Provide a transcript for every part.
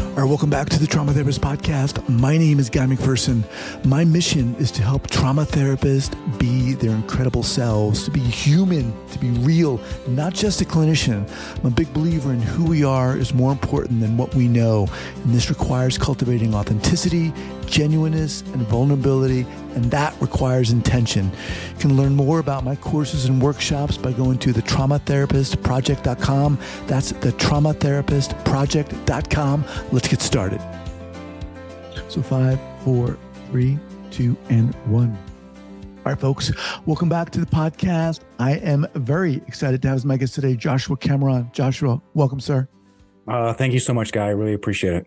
All right, welcome back to the Trauma Therapist Podcast. My name is Guy McPherson. My mission is to help trauma therapists be their incredible selves, to be human, to be real, not just a clinician. I'm a big believer in who we are is more important than what we know. And this requires cultivating authenticity, genuineness, and vulnerability, and that requires intention. You can learn more about my courses and workshops by going to thetraumatherapistproject.com. That's thetraumatherapistproject.com. Let's get started. So 5, 4, 3, 2, and 1. All right, folks, welcome back to the podcast. I am very excited to have as my guest today, Joshua Cameron. Joshua, welcome, sir. Thank you so much, Guy. I really appreciate it.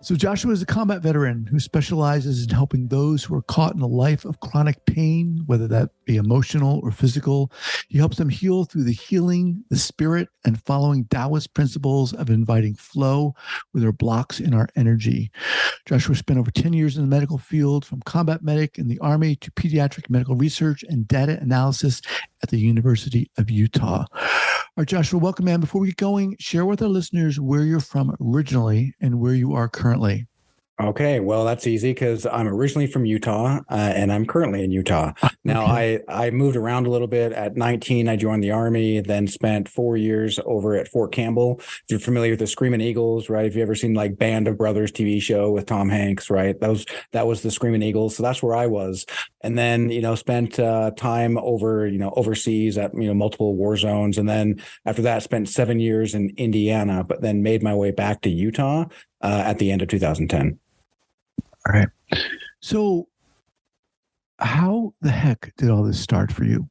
So Joshua is a combat veteran who specializes in helping those who are caught in a life of chronic pain, whether that be emotional or physical. He helps them heal through the healing, the spirit, and following Taoist principles of inviting flow where there are blocks in our energy. Joshua spent over 10 years in the medical field, from combat medic in the Army to pediatric medical research and data analysis at the University of Utah. All right, Joshua, welcome, man. Before we get going, share with our listeners where you're from originally and where you are currently. Okay, well, that's easy because I'm originally from Utah and I'm currently in Utah. Now, I moved around a little bit. At 19, I joined the Army, then spent 4 years over at Fort Campbell. If you're familiar with the Screaming Eagles, right? If you ever seen like Band of Brothers TV show with Tom Hanks, right? That was the Screaming Eagles. So that's where I was. And then, spent time over, overseas at, multiple war zones. And then after that, spent 7 years in Indiana, but then made my way back to Utah at the end of 2010. All right. So how the heck did all this start for you?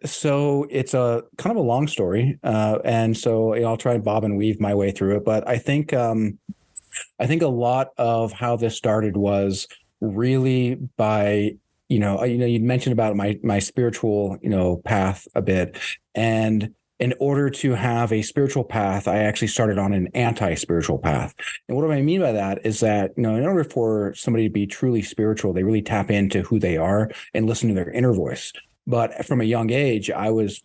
So it's a kind of a long story. And so I'll try and bob and weave my way through it. But I think a lot of how this started was really by, you'd mentioned about my spiritual, path a bit. And in order to have a spiritual path, I actually started on an anti-spiritual path. And what do I mean by that is that, in order for somebody to be truly spiritual, they really tap into who they are and listen to their inner voice. But from a young age, I was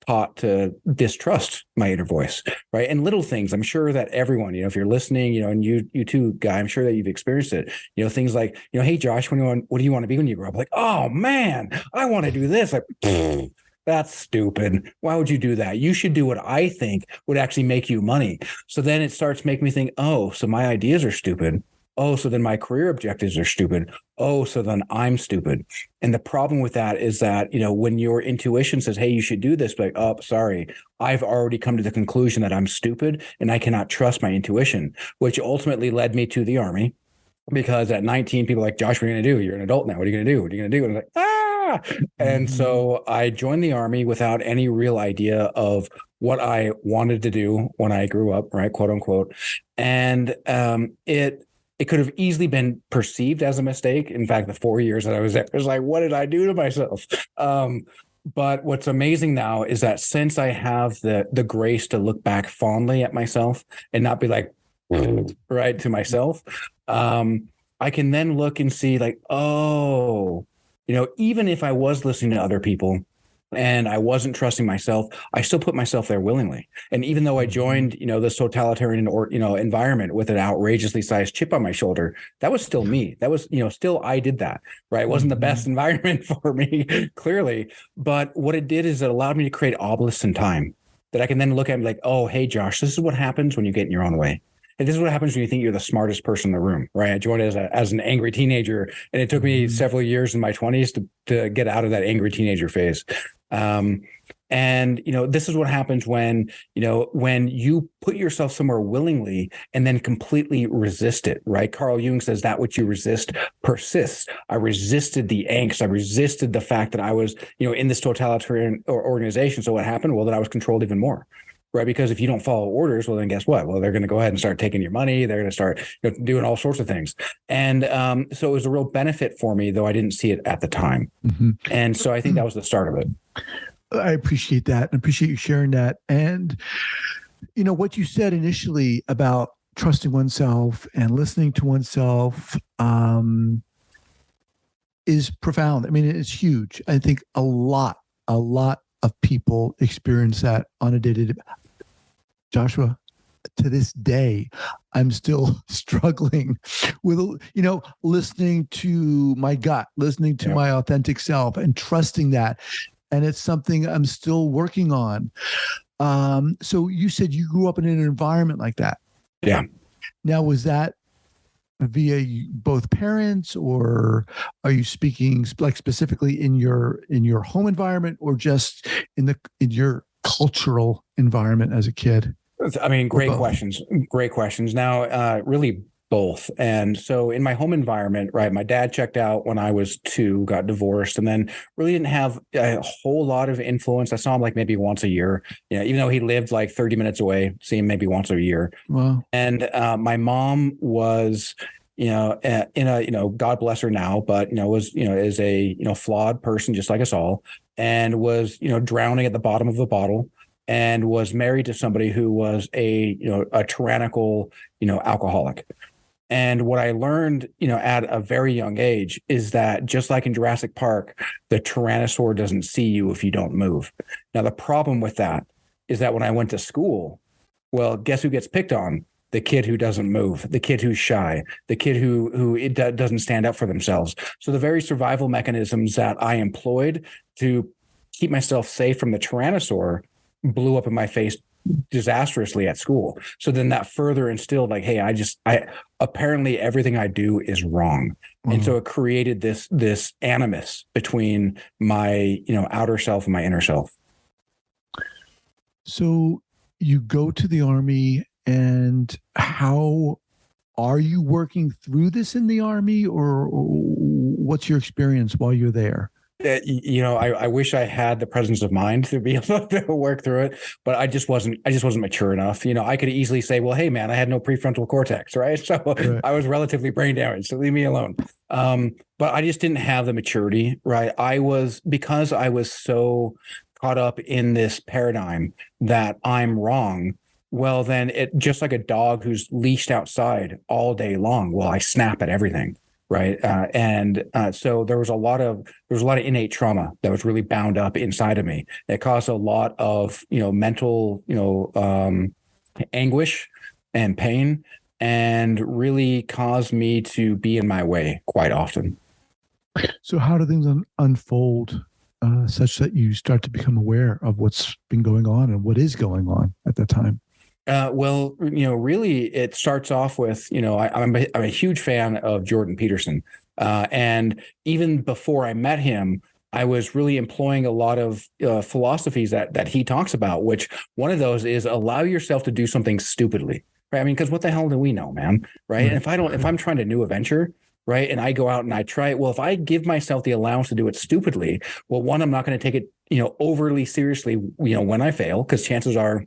taught to distrust my inner voice, right? And little things, I'm sure that everyone, if you're listening, and you too, Guy, I'm sure that you've experienced it, things like, hey, Josh, what do you want to be when you grow up? Like, oh man, I want to do this. Like, that's stupid. Why would you do that? You should do what I think would actually make you money. So then it starts making me think, oh, so my ideas are stupid. Oh, so then my career objectives are stupid. Oh, so then I'm stupid. And the problem with that is that, when your intuition says, hey, you should do this, but oh, sorry, I've already come to the conclusion that I'm stupid and I cannot trust my intuition, which ultimately led me to the Army. Because at 19, people are like, Josh, what are you going to do? You're an adult now. What are you going to do? What are you going to do? And I'm like, And so I joined the Army without any real idea of what I wanted to do when I grew up, right? Quote unquote. And it could have easily been perceived as a mistake. In fact, the 4 years that I was there, it was like, what did I do to myself? But what's amazing now is that since I have the grace to look back fondly at myself and not be like, right, to myself, I can then look and see like, oh, even if I was listening to other people and I wasn't trusting myself, I still put myself there willingly. And even though I joined, this totalitarian environment with an outrageously sized chip on my shoulder, that was still me. That was, still I did that, right? It wasn't the best environment for me, clearly. But what it did is it allowed me to create obelisks in time that I can then look at and be like, oh, hey, Josh, this is what happens when you get in your own way. And this is what happens when you think you're the smartest person in the room, right? I joined as an angry teenager, and it took me several years in my 20s to get out of that angry teenager phase. And this is what happens when you put yourself somewhere willingly and then completely resist it, right? Carl Jung says that which you resist persists. I resisted the angst. I resisted the fact that I was, in this totalitarian organization. So what happened? Well, then I was controlled even more. Right. Because if you don't follow orders, well, then guess what? Well, they're going to go ahead and start taking your money. They're going to start doing all sorts of things. And so it was a real benefit for me, though I didn't see it at the time. And so I think that was the start of it. I appreciate that. I appreciate you sharing that. And, what you said initially about trusting oneself and listening to oneself is profound. I mean, it's huge. I think a lot of people experience that on a day-to-day. Joshua, to this day, I'm still struggling with, listening to my gut, listening to my authentic self and trusting that. And it's something I'm still working on. So you said you grew up in an environment like that. Yeah. Now, was that via both parents, or are you speaking like specifically in your home environment, or just in your cultural environment as a kid? I mean, great questions. Great questions. Now, really both. And so in my home environment, right, my dad checked out when I was 2, got divorced, and then really didn't have a whole lot of influence. I saw him like maybe once a year, even though he lived like 30 minutes away, see him maybe once a year. Wow. And my mom was, in a, God bless her now, but, is a, flawed person just like us all, and was, drowning at the bottom of a bottle, and was married to somebody who was a tyrannical, alcoholic. And what I learned, at a very young age is that just like in Jurassic Park, the Tyrannosaur doesn't see you if you don't move. Now, the problem with that is that when I went to school, well, guess who gets picked on? The kid who doesn't move, the kid who's shy, the kid who doesn't stand up for themselves. So the very survival mechanisms that I employed to keep myself safe from the Tyrannosaur blew up in my face disastrously at school. So then that further instilled like, hey, I apparently everything I do is wrong. Mm-hmm. And so it created this animus between my, outer self and my inner self. So you go to the Army, and how are you working through this in the Army, or what's your experience while you're there? I wish I had the presence of mind to be able to work through it, but I just wasn't mature enough. I could easily say, well, hey man, I had no prefrontal cortex, right? So right. I was relatively brain damaged, so leave me alone. But I just didn't have the maturity, right? Because I was so caught up in this paradigm that I'm wrong. Well, then it just like a dog who's leashed outside all day long. Well, I snap at everything. Right. So there was a lot of innate trauma that was really bound up inside of me. It caused a lot of, mental, anguish and pain, and really caused me to be in my way quite often. So how do things unfold such that you start to become aware of what's been going on and what is going on at that time? Well, really, it starts off with, I'm a huge fan of Jordan Peterson. And even before I met him, I was really employing a lot of philosophies that he talks about, which one of those is allow yourself to do something stupidly. Right. I mean, because what the hell do we know, man? Right. And if I'm trying to do a venture, right, and I go out and I try it, well, if I give myself the allowance to do it stupidly, well, one, I'm not going to take it, overly seriously, when I fail, because chances are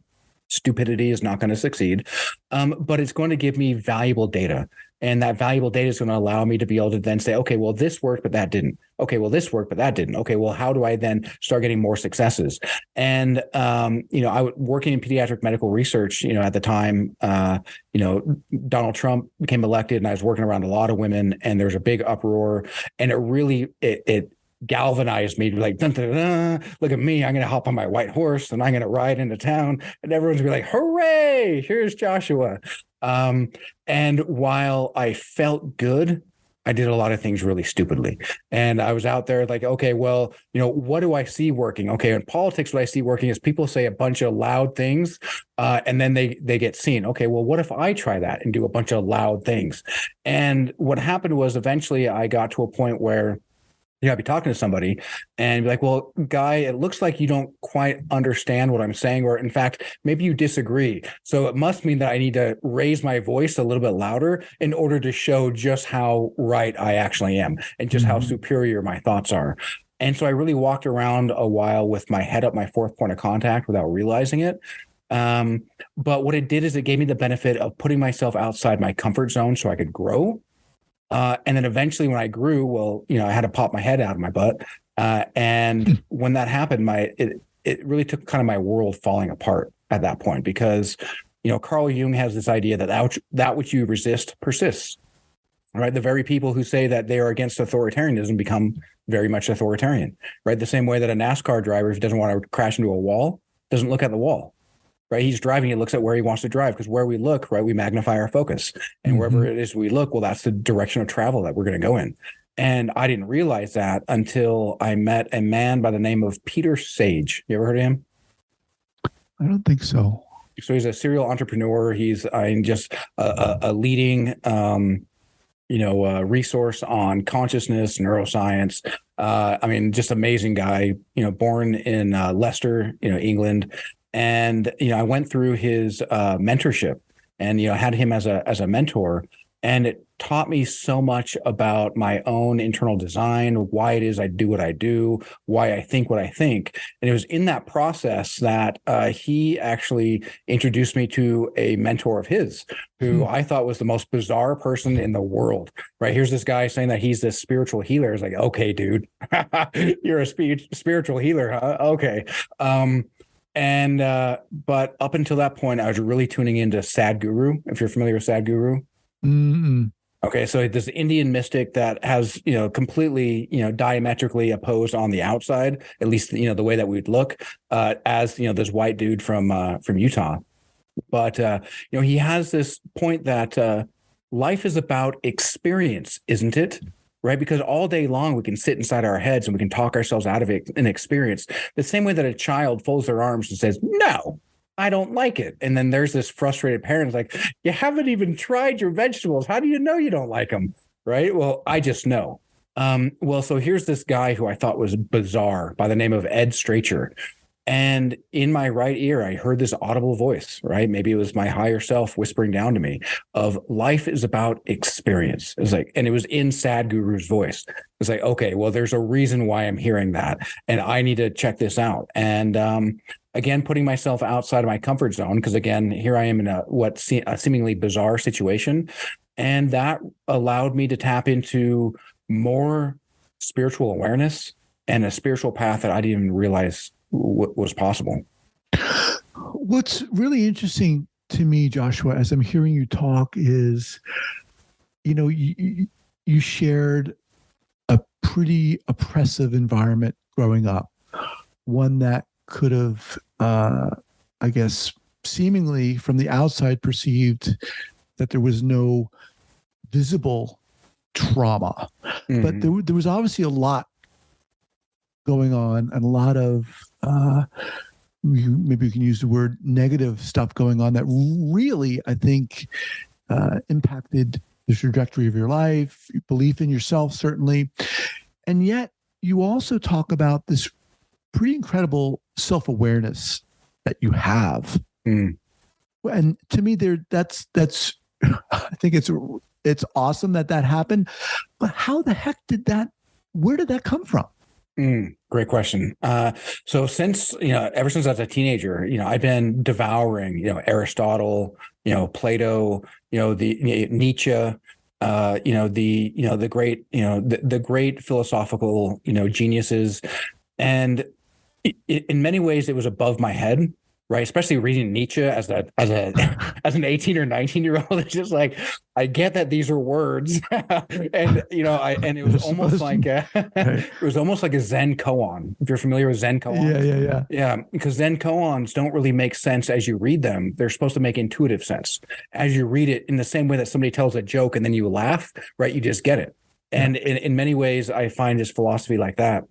stupidity is not going to succeed, but it's going to give me valuable data. And that valuable data is going to allow me to be able to then say, okay, well, this worked, but that didn't. Okay, well, this worked, but that didn't. Okay, well, how do I then start getting more successes? And, I was working in pediatric medical research, at the time, Donald Trump became elected, and I was working around a lot of women, and there was a big uproar, and it really, it galvanized me to be like, dun, dun, dun, look at me, I'm going to hop on my white horse and I'm going to ride into town, and everyone's going to be like, hooray, here's Joshua. And while I felt good, I did a lot of things really stupidly. And I was out there like, okay, well, what do I see working? Okay, in politics, what I see working is people say a bunch of loud things, and then they get seen. Okay, well, what if I try that and do a bunch of loud things? And what happened was eventually I got to a point where I'd be talking to somebody and be like, well, Guy, it looks like you don't quite understand what I'm saying, or in fact, maybe you disagree. So it must mean that I need to raise my voice a little bit louder in order to show just how right I actually am and just how superior my thoughts are. And so I really walked around a while with my head up my fourth point of contact without realizing it. But what it did is it gave me the benefit of putting myself outside my comfort zone so I could grow. And then eventually when I grew, well, I had to pop my head out of my butt. And when that happened, it really took kind of my world falling apart at that point, because, Carl Jung has this idea that which you resist persists. right? The very people who say that they are against authoritarianism become very much authoritarian, right? The same way that a NASCAR driver, if he doesn't want to crash into a wall, doesn't look at the wall, right? He's driving, he looks at where he wants to drive, because where we look, right, we magnify our focus. And wherever it is we look, well, that's the direction of travel that we're going to go in. And I didn't realize that until I met a man by the name of Peter Sage. You ever heard of him? I don't think so. So he's a serial entrepreneur. He's just a leading resource on consciousness, neuroscience. I mean, just amazing guy, born in Leicester, England. And, I went through his mentorship and, had him as a mentor. And it taught me so much about my own internal design, why it is I do what I do, why I think what I think. And it was in that process that he actually introduced me to a mentor of his, who I thought was the most bizarre person in the world, right? Here's this guy saying that he's this spiritual healer. It's like, okay, dude, you're a spiritual healer, huh? Okay. But up until that point, I was really tuning into Sadhguru, if you're familiar with Sadhguru. Mm-mm. Okay, so this Indian mystic that has, completely, diametrically opposed on the outside, at least, the way that we'd look, as, this white dude from Utah. But, he has this point that life is about experience, isn't it? Right? Because all day long we can sit inside our heads and we can talk ourselves out of it in experience. The same way that a child folds their arms and says, no, I don't like it. And then there's this frustrated parent like, you haven't even tried your vegetables. How do you know you don't like them? Right? Well, I just know. So here's this guy who I thought was bizarre by the name of Ed Stracher. And in my right ear, I heard this audible voice, right? Maybe it was my higher self whispering down to me of life is about experience. It was like, and it was in Sadhguru's voice. It's like, okay, well, there's a reason why I'm hearing that, and I need to check this out. And again, putting myself outside of my comfort zone, because again, here I am in a seemingly bizarre situation, and that allowed me to tap into more spiritual awareness and a spiritual path that I didn't even realize was possible. What's really interesting to me, Joshua, as I'm hearing you talk is, you shared a pretty oppressive environment growing up, one that could have, I guess, seemingly from the outside perceived that there was no visible trauma, but there was obviously a lot going on and a lot of maybe we can use the word negative stuff going on that really, I think, impacted the trajectory of your life, your belief in yourself, certainly. And yet you also talk about this pretty incredible self-awareness that you have. And to me, that's I think it's awesome that happened. But how the heck where did that come from? Great question. So since, ever since I was a teenager, I've been devouring, Aristotle, Plato, the Nietzsche, the great philosophical, geniuses. And in many ways it was above my head. Right, especially reading Nietzsche as an 18 or 19-year-old, it's just like, I get that these are words, and it was almost like it was almost like a Zen koan. If you're familiar with Zen koans, yeah, because Zen koans don't really make sense as you read them. They're supposed to make intuitive sense as you read it, in the same way that somebody tells a joke and then you laugh, right? You just get it. And in many ways, I find this philosophy like that.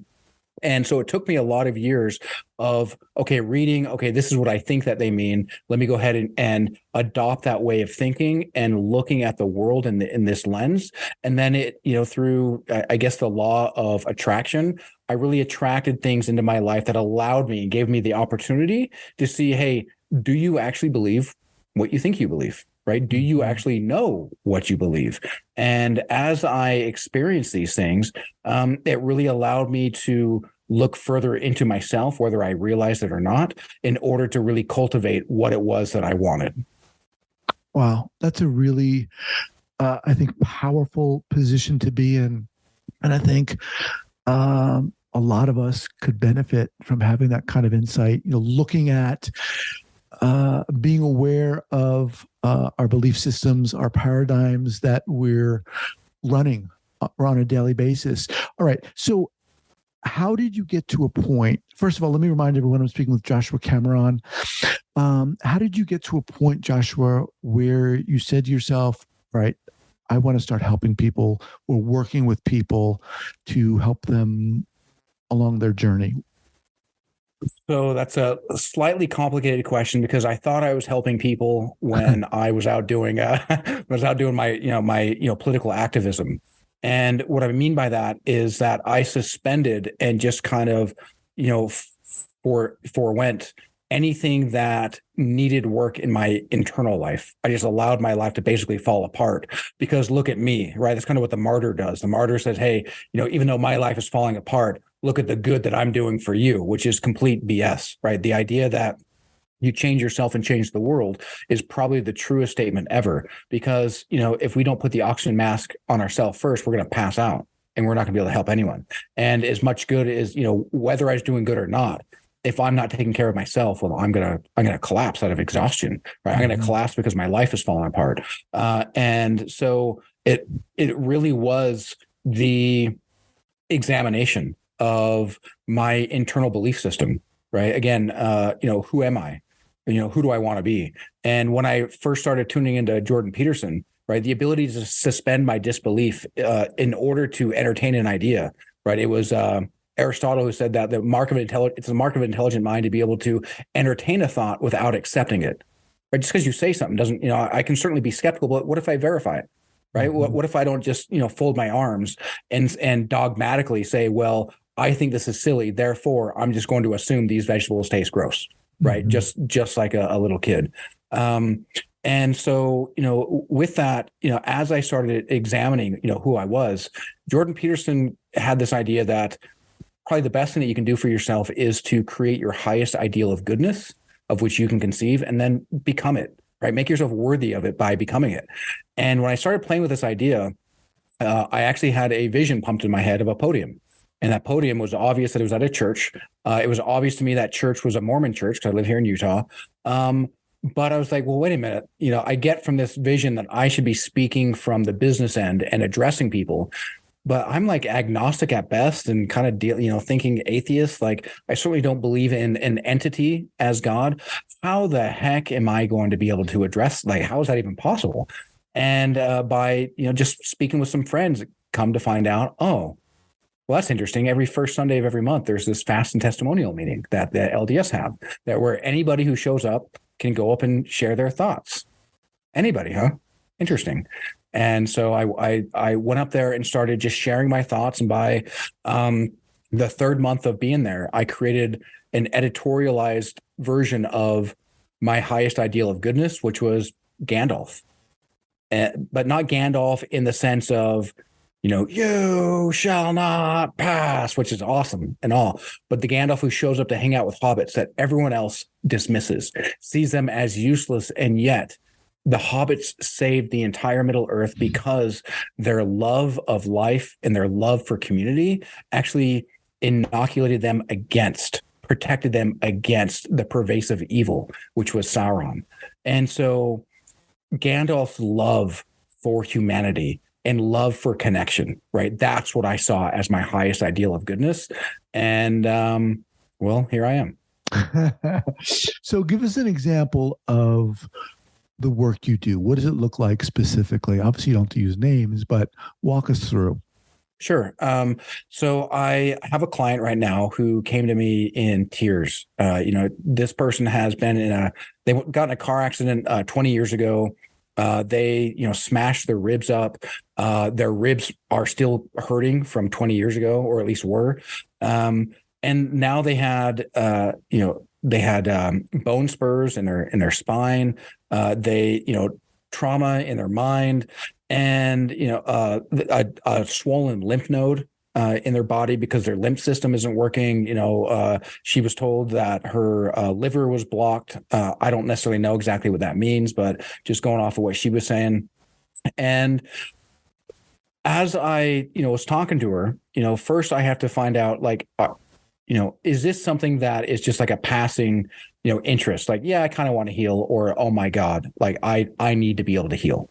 And so it took me a lot of years of, reading, this is what I think that they mean. Let me go ahead and adopt that way of thinking and looking at the world in this lens. And then it, through, I guess, the law of attraction, I really attracted things into my life that allowed me, gave me the opportunity to see, hey, do you actually believe what you think you believe? Right? Do you actually know what you believe? And as I experienced these things, it really allowed me to look further into myself, whether I realized it or not, in order to really cultivate what it was that I wanted. Wow. That's a really, I think, powerful position to be in. And I think a lot of us could benefit from having that kind of insight, looking at being aware of our belief systems, our paradigms that we're running on a daily basis. All right. So how did you get to a point? First of all, let me remind everyone I'm speaking with Joshua Cameron. How did you get to a point, Joshua, where you said to yourself, right, I want to start helping people or working with people to help them along their journey? So that's a slightly complicated question, because I thought I was helping people when I was out doing my political activism. And what I mean by that is that I suspended and just kind of, forwent anything that needed work in my internal life. I just allowed my life to basically fall apart, because look at me, right? That's kind of what the martyr does. The martyr says, hey, even though my life is falling apart, look at the good that I'm doing for you, which is complete BS, right? The idea that you change yourself and change the world is probably the truest statement ever, because, if we don't put the oxygen mask on ourselves first, we're going to pass out and we're not going to be able to help anyone. And as much good as, whether I was doing good or not, if I'm not taking care of myself, well, I'm gonna collapse out of exhaustion, right? I'm gonna collapse because my life is falling apart. And so it really was the examination of my internal belief system, right? Again, who am I? Who do I want to be? And when I first started tuning into Jordan Peterson, right, the ability to suspend my disbelief in order to entertain an idea, right? It was Aristotle who said that it's a mark of an intelligent mind to be able to entertain a thought without accepting it. Right? Just because you say something doesn't, I can certainly be skeptical, but what if I verify it? Right? Mm-hmm. What if I don't just, fold my arms and dogmatically say, well, I think this is silly, therefore I'm just going to assume these vegetables taste gross, right? Mm-hmm. Just like a little kid. And so, with that, as I started examining, who I was, Jordan Peterson had this idea that probably the best thing that you can do for yourself is to create your highest ideal of goodness, of which you can conceive, and then become it, right? Make yourself worthy of it by becoming it. And when I started playing with this idea, I actually had a vision pumped in my head of a podium. And that podium was obvious that it was at a church. It was obvious to me that church was a Mormon church, because I live here in Utah. But I was like, well, wait a minute. I get from this vision that I should be speaking from the business end and addressing people. But I'm like agnostic at best and kind of thinking atheist. Like, I certainly don't believe in an entity as God. How the heck am I going to be able to address, like, how is that even possible? And by, just speaking with some friends, come to find out, oh, well, that's interesting. Every first Sunday of every month, there's this fast and testimonial meeting that the LDS have, that where anybody who shows up can go up and share their thoughts. Anybody, huh? Interesting. And so I went up there and started just sharing my thoughts. And by the third month of being there, I created an editorialized version of my highest ideal of goodness, which was Gandalf. But not Gandalf in the sense of, you shall not pass, which is awesome and all. But the Gandalf who shows up to hang out with hobbits that everyone else dismisses, sees them as useless, and yet the hobbits saved the entire Middle Earth because their love of life and their love for community actually protected them against the pervasive evil, which was Sauron. And so Gandalf's love for humanity and love for connection, right? That's what I saw as my highest ideal of goodness. And well, here I am. So give us an example of the work you do. What does it look like specifically? Obviously, you don't have to use names, but walk us through. Sure. So I have a client right now who came to me in tears. This person has been they got in a car accident 20 years ago. They, smashed their ribs up. Their ribs are still hurting from 20 years ago, or at least were. And now they had, bone spurs in their spine. Trauma in their mind, and a swollen lymph node in their body because their lymph system isn't working. She was told that her liver was blocked. I don't necessarily know exactly what that means, but just going off of what she was saying. And as I, was talking to her, first I have to find out, like, is this something that is just like a passing, interest? Like, yeah, I kind of want to heal, or, oh my God, like I need to be able to heal.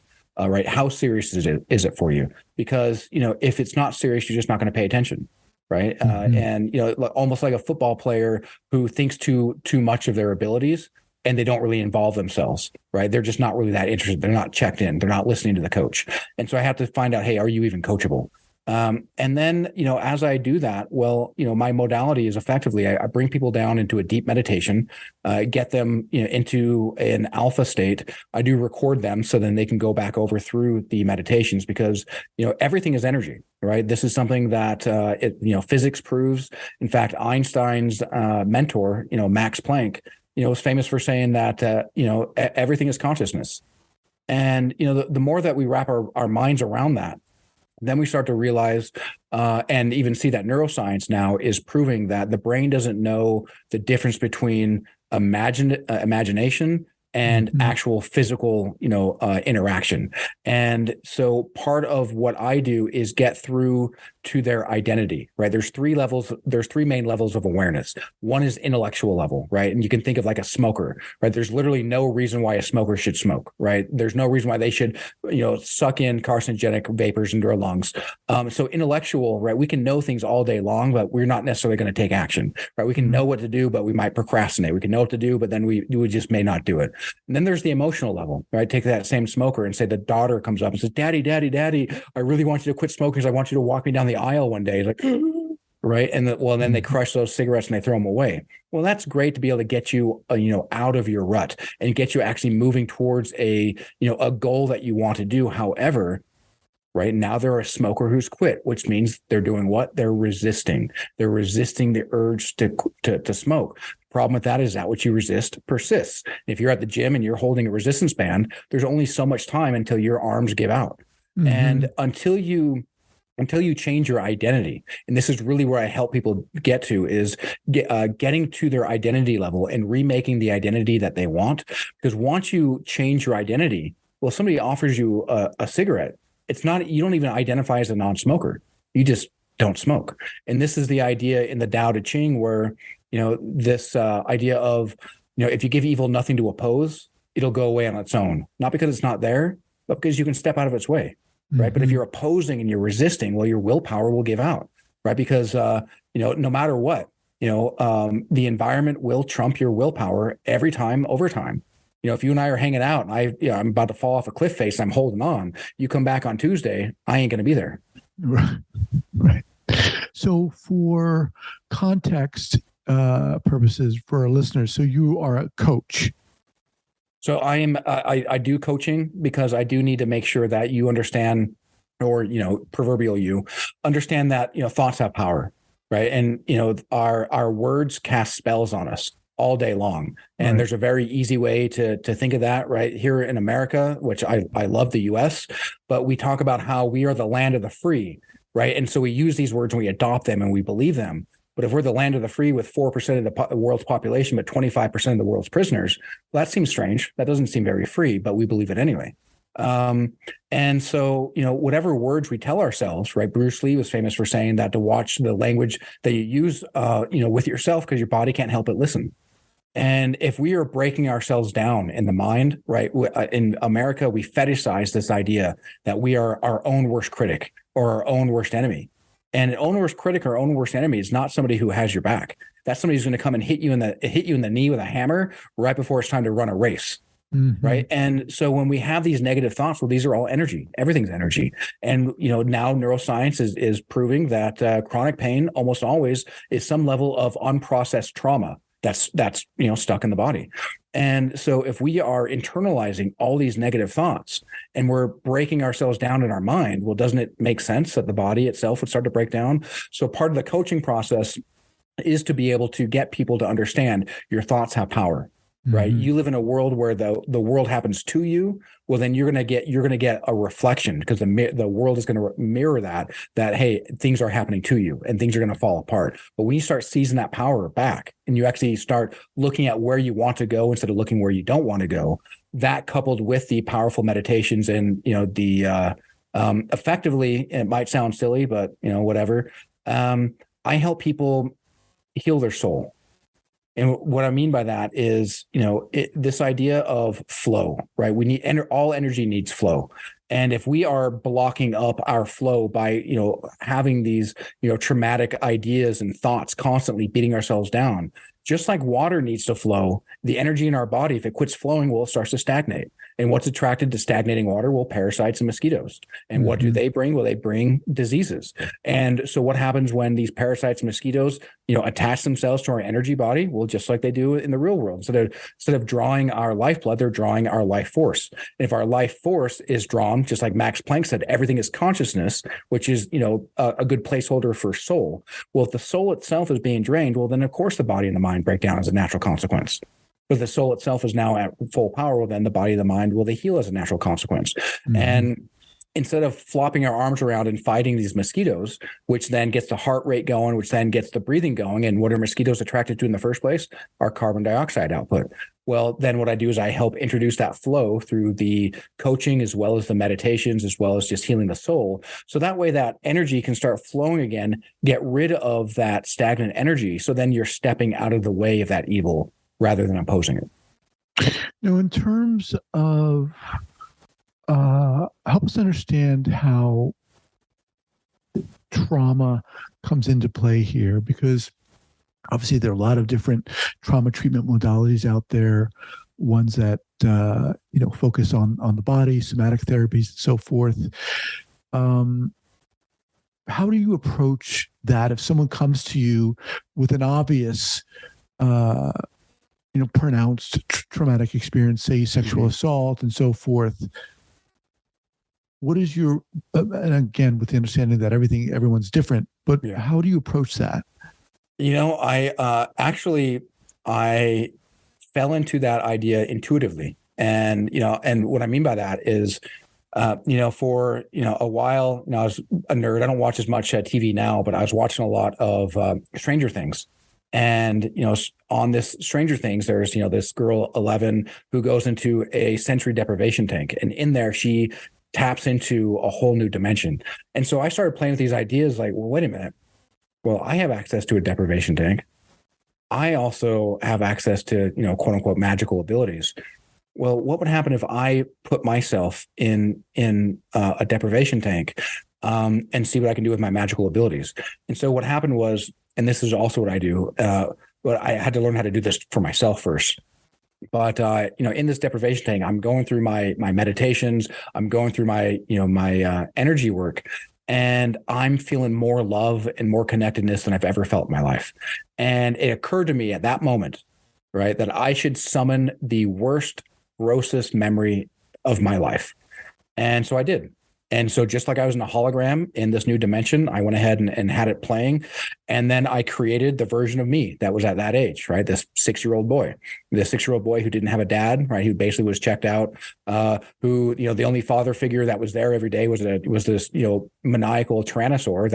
right? How serious is it for you? Because, if it's not serious, you're just not going to pay attention. Right. And, almost like a football player who thinks too much of their abilities and they don't really involve themselves. Right. They're just not really that interested. They're not checked in. They're not listening to the coach. And so I have to find out, hey, are you even coachable? And then, as I do that, well, my modality is effectively, I bring people down into a deep meditation, get them, into an alpha state. I do record them so then they can go back over through the meditations because, everything is energy, right? This is something that, physics proves. In fact, Einstein's mentor, Max Planck, was famous for saying that, everything is consciousness. And, the more that we wrap our minds around that, then we start to realize and even see that neuroscience now is proving that the brain doesn't know the difference between imagination and actual physical, interaction. And so part of what I do is get through to their identity, right? There's three main levels of awareness. One is intellectual level, right? And you can think of like a smoker, right? There's literally no reason why a smoker should smoke, right? There's no reason why they should, suck in carcinogenic vapors into their lungs. So intellectual, right? We can know things all day long, but we're not necessarily going to take action, right? We can know what to do, but we might procrastinate. We can know what to do, but then we just may not do it. And then there's the emotional level, right? Take that same smoker and say the daughter comes up and says, Daddy, I really want you to quit smoking because I want you to walk me down the aisle one day. He's like, right. And then they crush those cigarettes and they throw them away. Well, that's great to be able to get you, out of your rut and get you actually moving towards a goal that you want to do. However, right now they're a smoker who's quit, which means they're doing what? They're resisting. They're resisting the urge to smoke. Problem with that is that what you resist persists. If you're at the gym and you're holding a resistance band, there's only so much time until your arms give out. And until you change your identity, and this is really where I help people get to, is getting to their identity level and remaking the identity that they want. Because once you change your identity, well, somebody offers you a cigarette. It's not, you don't even identify as a non-smoker. You just don't smoke. And this is the idea in the Tao Te Ching where, this idea of, if you give evil nothing to oppose, it'll go away on its own. Not because it's not there, but because you can step out of its way. Right. But if you're opposing and you're resisting, well, your willpower will give out. Right. Because, no matter what, the environment will trump your willpower every time over time. If you and I are hanging out and I'm about to fall off a cliff face, I'm holding on. You come back on Tuesday, I ain't going to be there. Right. So for context purposes for our listeners, so you are a coach. So I do coaching because I do need to make sure that you understand, or, proverbial you understand that, thoughts have power, right? And, our words cast spells on us all day long. And there's a very easy way to think of that right here in America, which I love the US, but we talk about how we are the land of the free, right? And so we use these words and we adopt them and we believe them. But if we're the land of the free with 4% of the world's population, but 25% of the world's prisoners, well, that seems strange. That doesn't seem very free, but we believe it anyway. And so, whatever words we tell ourselves, right? Bruce Lee was famous for saying that to watch the language that you use, with yourself, because your body can't help but listen. And if we are breaking ourselves down in the mind, right? In America, we fetishize this idea that we are our own worst critic or our own worst enemy. And an own worst critic or own worst enemy is not somebody who has your back. That's somebody who's going to come and hit you in the knee with a hammer right before it's time to run a race. Right. And so when we have these negative thoughts, well, these are all energy. Everything's energy. And, now neuroscience is proving that chronic pain almost always is some level of unprocessed trauma that's stuck in the body. And so if we are internalizing all these negative thoughts and we're breaking ourselves down in our mind, well, doesn't it make sense that the body itself would start to break down? So part of the coaching process is to be able to get people to understand your thoughts have power. Right. You live in a world where the world happens to you. Well, then you're going to get a reflection because the world is going to mirror that, hey, things are happening to you and things are going to fall apart. But when you start seizing that power back and you actually start looking at where you want to go instead of looking where you don't want to go, that coupled with the powerful meditations and, the effectively, it might sound silly, but, whatever. I help people heal their soul. And what I mean by that is, this idea of flow, right? We need all energy needs flow. And if we are blocking up our flow by, having these, traumatic ideas and thoughts constantly beating ourselves down, just like water needs to flow, the energy in our body, if it quits flowing, well, it starts to stagnate. And what's attracted to stagnating water? Well, parasites and mosquitoes. And what do they bring? Well, they bring diseases. And so what happens when these parasites and mosquitoes, attach themselves to our energy body? Well, just like they do in the real world. Instead of drawing our lifeblood, they're drawing our life force. And if our life force is drawn, just like Max Planck said, everything is consciousness, which is, a good placeholder for soul. Well, if the soul itself is being drained, well, then of course the body and the mind break down as a natural consequence. But the soul itself is now at full power, well, then the body and the mind, will they heal as a natural consequence. And instead of flopping our arms around and fighting these mosquitoes, which then gets the heart rate going, which then gets the breathing going. And what are mosquitoes attracted to in the first place? Our carbon dioxide output. Well, then what I do is I help introduce that flow through the coaching, as well as the meditations, as well as just healing the soul. So that way that energy can start flowing again, get rid of that stagnant energy. So then you're stepping out of the way of that evil rather than opposing it. Now, in terms of help us understand how trauma comes into play here, because obviously there are a lot of different trauma treatment modalities out there, ones that focus on the body, somatic therapies, and so forth. How do you approach that if someone comes to you with an obvious pronounced traumatic experience, say sexual assault and so forth? What is your, and again, with the understanding that everyone's different, but how do you approach that? I fell into that idea intuitively. And what I mean by that is, for, a while, I was a nerd. I don't watch as much TV now, but I was watching a lot of Stranger Things. And, on this Stranger Things, there's, this girl, 11, who goes into a sensory deprivation tank. And in there, she taps into a whole new dimension. And so I started playing with these ideas like, well, wait a minute. Well, I have access to a deprivation tank. I also have access to, quote unquote, magical abilities. Well, what would happen if I put myself in a deprivation tank and see what I can do with my magical abilities? And so what happened was, and this is also what I do, but I had to learn how to do this for myself first. But in this deprivation tank, I'm going through my meditations, I'm going through my energy work, and I'm feeling more love and more connectedness than I've ever felt in my life. And it occurred to me at that moment, right, that I should summon the worst, grossest memory of my life. And so I did. And so just like I was in a hologram in this new dimension, I went ahead and had it playing. And then I created the version of me that was at that age, right? This 6-year-old boy who didn't have a dad, right? Who basically was checked out, who, the only father figure that was there every day was this, maniacal tyrannosaur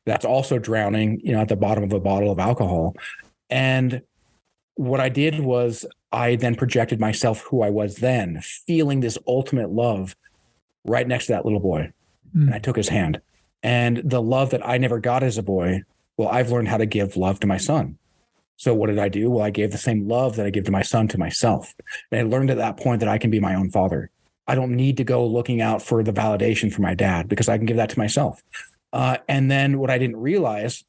that's also drowning, at the bottom of a bottle of alcohol. And what I did was I then projected myself who I was then, feeling this ultimate love right next to that little boy. And I took his hand. And the love that I never got as a boy, well, I've learned how to give love to my son. So what did I do? Well, I gave the same love that I give to my son to myself. And I learned at that point that I can be my own father. I don't need to go looking out for the validation from my dad because I can give that to myself. And then what I didn't realize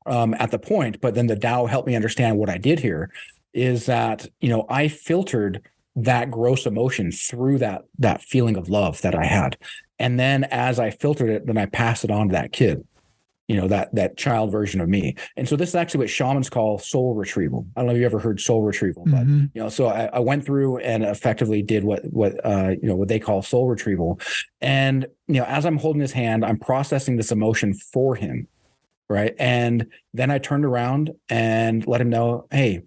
at the point, but then the Tao helped me understand what I did here, is that, I filtered that gross emotion through that feeling of love that I had. And then as I filtered it, then I passed it on to that kid, that child version of me. And so this is actually what shamans call soul retrieval. I don't know if you ever heard soul retrieval, but, so I went through and effectively did what they call soul retrieval. And, as I'm holding his hand, I'm processing this emotion for him. Right. And then I turned around and let him know, hey,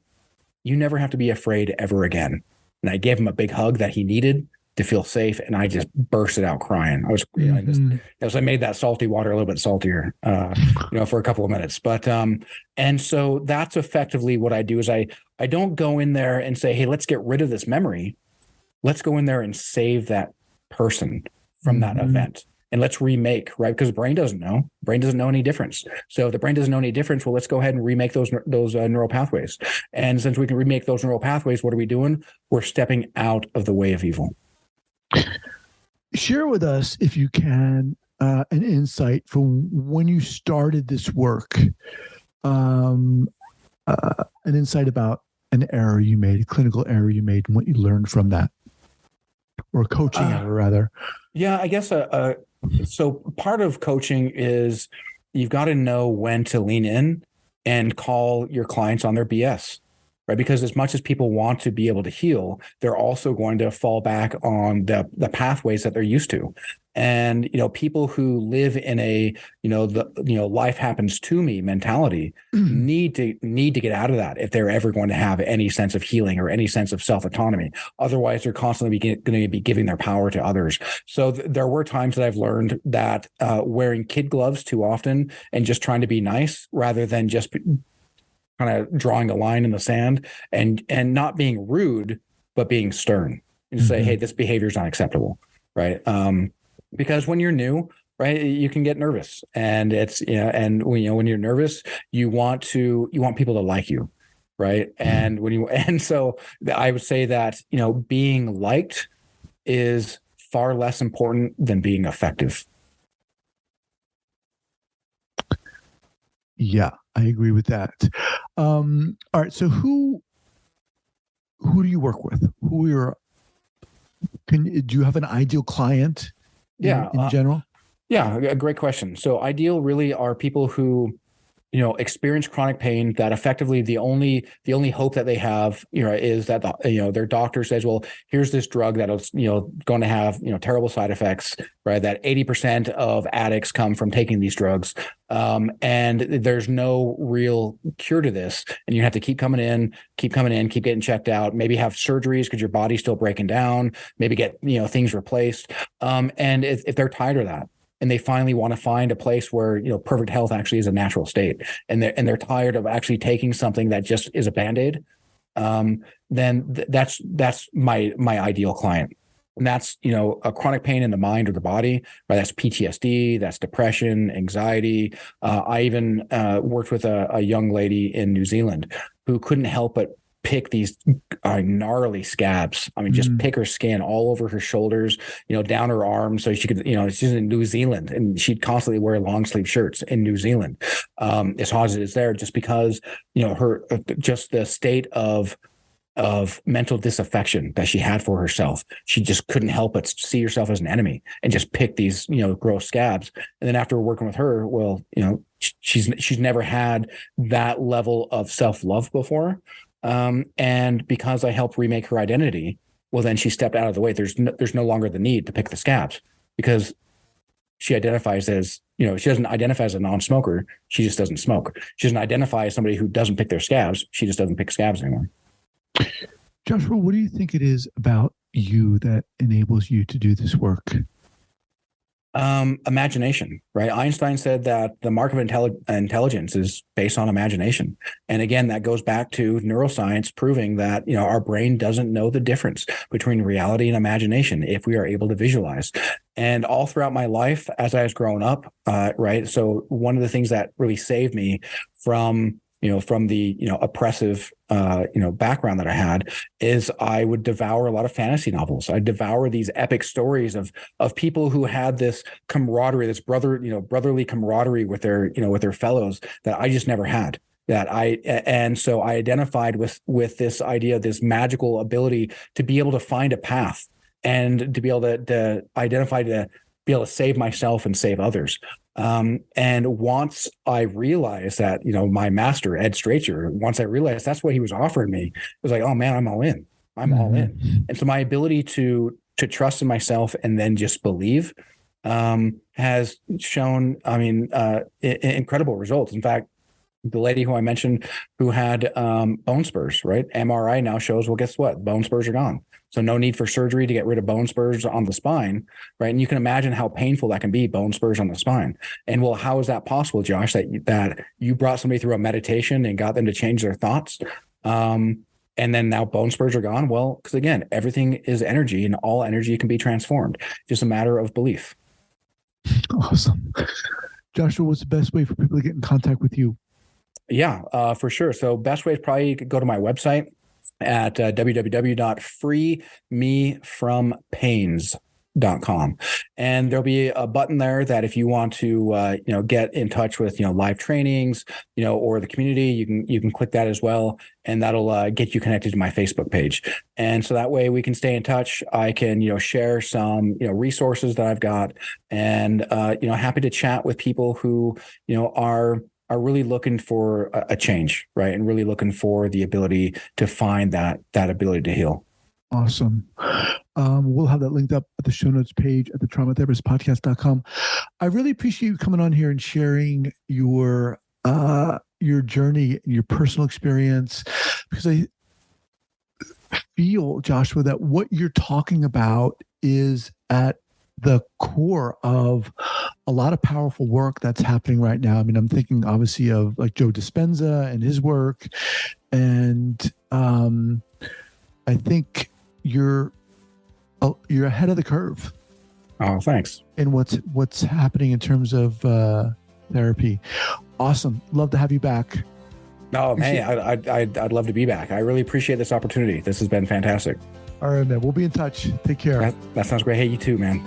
you never have to be afraid ever again. And I gave him a big hug that he needed to feel safe. And I just bursted out crying. I was, I made that salty water a little bit saltier, for a couple of minutes. But, and so that's effectively what I do is I don't go in there and say, hey, let's get rid of this memory. Let's go in there and save that person from that event. and let's remake, right? Because the brain doesn't know any difference. So if the brain doesn't know any difference, well, let's go ahead and remake those neural pathways. And since we can remake those neural pathways, what are we doing? We're stepping out of the way of evil. Share with us, if you can, an insight from when you started this work, an insight about an error you made, a clinical error you made, and what you learned from that, or a coaching error, rather. Yeah, I guess so part of coaching is you've got to know when to lean in and call your clients on their BS. Right? Because as much as people want to be able to heal, they're also going to fall back on the pathways that they're used to. And, people who live in a, life happens to me mentality need to get out of that if they're ever going to have any sense of healing or any sense of self-autonomy. Otherwise, they're constantly going to be giving their power to others. So there were times that I've learned that wearing kid gloves too often and just trying to be nice rather than just kind of drawing a line in the sand and not being rude, but being stern and say, hey, this behavior is not acceptable. Right. Because when you're new, right, you can get nervous, and it's, and when you're nervous, you want people to like you. Right. And so I would say that, being liked is far less important than being effective. Yeah, I agree with that. All right. So who do you work with? Do you have an ideal client in general? Yeah, a great question. So ideal really are people who, experience chronic pain that effectively the only hope that they have, is that, their doctor says, well, here's this drug that'll, going to have, terrible side effects, right? That 80% of addicts come from taking these drugs. And there's no real cure to this. And you have to keep coming in, keep getting checked out, maybe have surgeries because your body's still breaking down, maybe get, things replaced. And if they're tired of that, and they finally want to find a place where, perfect health actually is a natural state, and they're tired of actually taking something that just is a Band-Aid, then that's my ideal client. And that's, a chronic pain in the mind or the body, right? That's PTSD, that's depression, anxiety. I even worked with a young lady in New Zealand who couldn't help but pick these gnarly scabs. I mean, just pick her skin all over her shoulders, down her arms. So she could, she's in New Zealand and she'd constantly wear long sleeve shirts in New Zealand. As hot as it is there, just because, her, just the state of mental disaffection that she had for herself. She just couldn't help but see herself as an enemy and just pick these, gross scabs. And then after working with her, well, she's never had that level of self-love before. And because I helped remake her identity, well, then she stepped out of the way. There's no longer the need to pick the scabs because she identifies as, she doesn't identify as a non-smoker. She just doesn't smoke. She doesn't identify as somebody who doesn't pick their scabs. She just doesn't pick scabs anymore. Joshua, what do you think it is about you that enables you to do this work? Imagination, right? Einstein said that the mark of intelligence is based on imagination. And again, that goes back to neuroscience proving that, our brain doesn't know the difference between reality and imagination if we are able to visualize. And all throughout my life, as I was growing up, right? So one of the things that really saved me from the, oppressive, background that I had is I would devour a lot of fantasy novels. I devour these epic stories of people who had this camaraderie, this brotherly camaraderie with their fellows that I just never had. And so I identified with this idea, this magical ability to be able to find a path and to be able to identify, to be able to save myself and save others. And once I realized that, my master, Ed Stracher, once I realized that's what he was offering me, it was like, oh man, I'm all in. All in. And so my ability to trust in myself and then just believe, has shown, incredible results. In fact, the lady who I mentioned who had bone spurs, right? MRI now shows, well, guess what? Bone spurs are gone. So no need for surgery to get rid of bone spurs on the spine, right? And you can imagine how painful that can be, bone spurs on the spine. And well, how is that possible, Josh, that you brought somebody through a meditation and got them to change their thoughts? And then now bone spurs are gone? Well, because again, everything is energy and all energy can be transformed. Just a matter of belief. Awesome. Joshua, what's the best way for people to get in contact with you? Yeah, for sure. So best way is probably go to my website at www.freemefrompains.com. And there'll be a button there that if you want to, get in touch with, live trainings, or the community, you can click that as well. And that'll get you connected to my Facebook page. And so that way we can stay in touch. I can, share some, resources that I've got, and, happy to chat with people who, are really looking for a change, right? And really looking for the ability to find that ability to heal. Awesome. We'll have that linked up at the show notes page at the traumatherapistpodcast.com. I really appreciate you coming on here and sharing your journey and your personal experience, because I feel, Joshua, that what you're talking about is at the core of a lot of powerful work that's happening right now. I mean, I'm thinking obviously of like Joe Dispenza and his work. And I think you're ahead of the curve. Oh, thanks. And what's happening in terms of therapy. Awesome. Love to have you back. Oh, hey, I'd love to be back. I really appreciate this opportunity. This has been fantastic. All right, man. We'll be in touch. Take care. That sounds great. Hey, you too, man.